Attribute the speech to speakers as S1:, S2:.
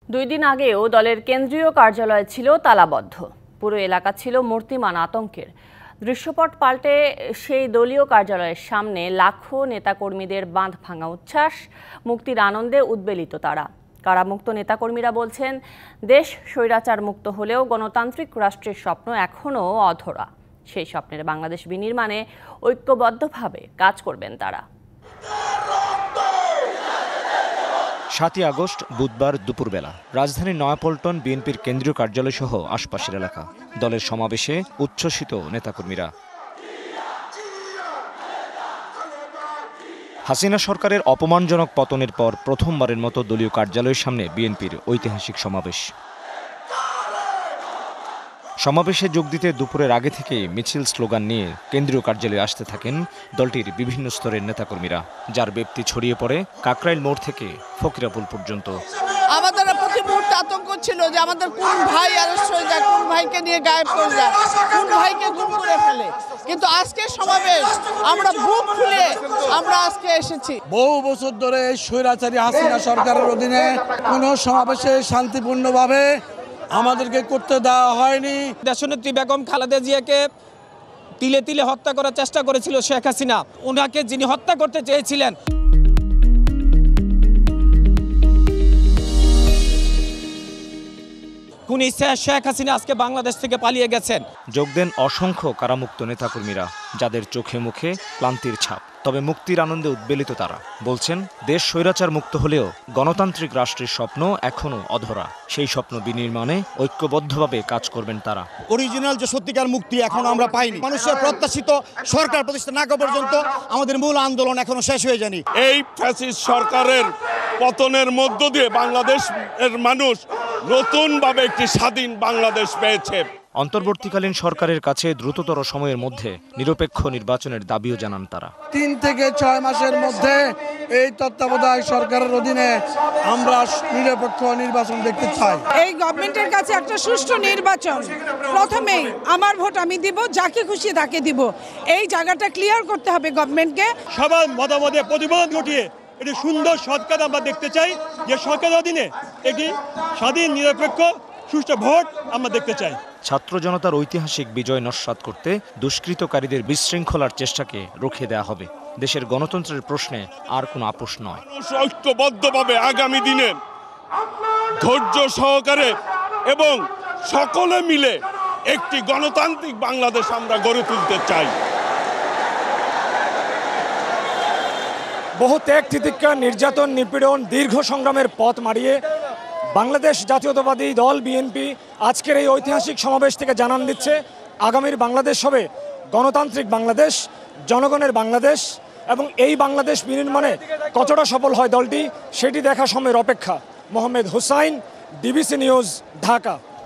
S1: 2 দিন আগেও দলের কেন্দ্রীয় কার্যালয় ছিল তালাবদ্ধ। পুরো এলাকা ছিল মূর্তিমান আতঙ্কের। দৃশ্যপট পাল্টে সেই দলীয় কার্যালয়ের সামনে লাখো নেতাকর্মীদের বাঁধ ভাঙা উচ্ছ্বাস, মুক্তির আনন্দে উদ্বেলিত তারা। কারামুক্ত নেতাকর্মীরা বলছেন, দেশ স্বৈরাচার মুক্ত হলেও গণতান্ত্রিক রাষ্ট্রের স্বপ্ন এখনও অধরা। সেই স্বপ্নের বাংলাদেশ বিনির্মাণে ঐক্যবদ্ধভাবে কাজ করবেন তারা।
S2: 7ই আগস্ট বুধবার দুপুরবেলা রাজধানীর নয়াপল্টন বিএনপির কেন্দ্রীয় কার্যালয় সহ আশপাশের এলাকা। দলের সমাবেশে উচ্ছ্বসিত নেতাকর্মীরা। হাসিনা সরকারের অপমানজনক পতনের পর প্রথমবারের মতো দলীয় কার্যালয়ের সামনে বিএনপির ঐতিহাসিক সমাবেশ। সমাবেশে যোগ দিতে দুপুরের আগে থেকেই মিছিল স্লোগান নিয়ে কেন্দ্রীয় কার্যালয়ে আসতে থাকেন দলটির বিভিন্ন স্তরের নেতাকর্মীরা, যার ব্যাপ্তি ছড়িয়ে পড়ে কাকরাইল মোড় থেকে ফকিরাপুল পর্যন্ত।
S3: আমাদের প্রতি মুহূর্তে আতঙ্ক ছিল যে আমাদের কোন ভাই অ্যারেস্ট হয়ে যায়, কোন ভাইকে নিয়ে গায়েব করে যায়, কোন ভাইকে গুম করে ফেলে। কিন্তু আজকে সমাবেশ আমরা বুক খুলে আমরা আজকে এসেছি।
S4: বহু বছর ধরে স্বৈরাচারী হাসিনা সরকারের অধীনে কোনো সমাবেশে শান্তিপূর্ণভাবে আমাদেরকে করতে দেওয়া হয়নি।
S5: দেশনেত্রী বেগম খালেদা জিয়াকে তিলে তিলে হত্যা করার চেষ্টা করেছিল শেখ হাসিনা। ওনাকে যিনি হত্যা করতে চেয়েছিলেন, খুনি শেখ হাসিনা আজকে বাংলাদেশ থেকে পালিয়ে গেছেন।
S2: যোগ দেন অসংখ্য কারামুক্ত নেতাকর্মীরা, যাদের চোখে মুখে ক্লান্তির ছাপ। তবে মুক্তির আনন্দে উদ্বেলিত তারা বলছেন, দেশ স্বৈরাচার মুক্ত হলেও গণতান্ত্রিক রাষ্ট্রের স্বপ্ন এখনও অধরা। সেই স্বপ্ন বিনির্মাণে ঐক্যবদ্ধভাবে কাজ করবেন তারা।
S6: অরিজিনাল যে সত্যিকার মুক্তি এখনো আমরা পাইনি। মানুষের প্রত্যাশিত সরকার প্রতিষ্ঠা না করা পর্যন্ত আমাদের মূল আন্দোলন এখনো শেষ হয়ে যায়নি।
S7: এই ফ্যাসিস্ট সরকারের পতনের মধ্য দিয়ে বাংলাদেশের মানুষ নতুনভাবে একটি স্বাধীন বাংলাদেশ পেয়েছে।
S2: অন্তর্বর্তীকালীন সরকারের কাছে দ্রুততর সময়ের মধ্যে নিরপেক্ষ নির্বাচনের দাবিও জানান তারা।
S4: 3 থেকে 6 মাসের মধ্যে এই তত্ত্বাবধায়ক সরকারের অধীনে আমরা নিরপেক্ষ নির্বাচন দেখতে চাই।
S3: এই গভর্নমেন্টের কাছে একটা সুষ্ঠু নির্বাচন, প্রথমেই আমার ভোট আমি দিব, যাকে খুশি তাকে দিব, এই জায়গাটা ক্লিয়ার করতে হবে গভর্নমেন্টকে।
S8: সবার মতামতে প্রতিফলন ঘটিয়ে একটি সুন্দর সরকার আমরা দেখতে চাই, যে সরকারের অধীনে একটি স্বাধীন নিরপেক্ষ সুষ্ঠু ভোট আমরা দেখতে চাই।
S2: ছাত্র জনতার ঐতিহাসিক বিজয় নস্যাৎ করতে দুষ্কৃতকারীদের বিশৃঙ্খলার চেষ্টাকে রুখে দেওয়া হবে। দেশের গণতন্ত্রের প্রশ্নে আর কোনো আপোষ নয়।
S7: ঐক্যবদ্ধভাবে আগামী দিনে ধৈর্য সহকারে এবং সকলে মিলে একটি গণতান্ত্রিক বাংলাদেশ আমরা গড়ে তুলতে চাই।
S5: বহু ত্যাগ তিতিক্ষা, নির্যাতন, নিপীড়ন, দীর্ঘ সংগ্রামের পথ মারিয়ে বাংলাদেশ জাতীয়তাবাদী দল বিএনপি আজকের এই ঐতিহাসিক সমাবেশ থেকে জানান দিচ্ছে, আগামীর বাংলাদেশ হবে গণতান্ত্রিক বাংলাদেশ, জনগণের বাংলাদেশ। এবং এই বাংলাদেশ বিনির্মাণে কতটা সফল হয় দলটি, সেটি দেখা সময়ের অপেক্ষা। Mohammad Hussain, DBC news, Dhaka.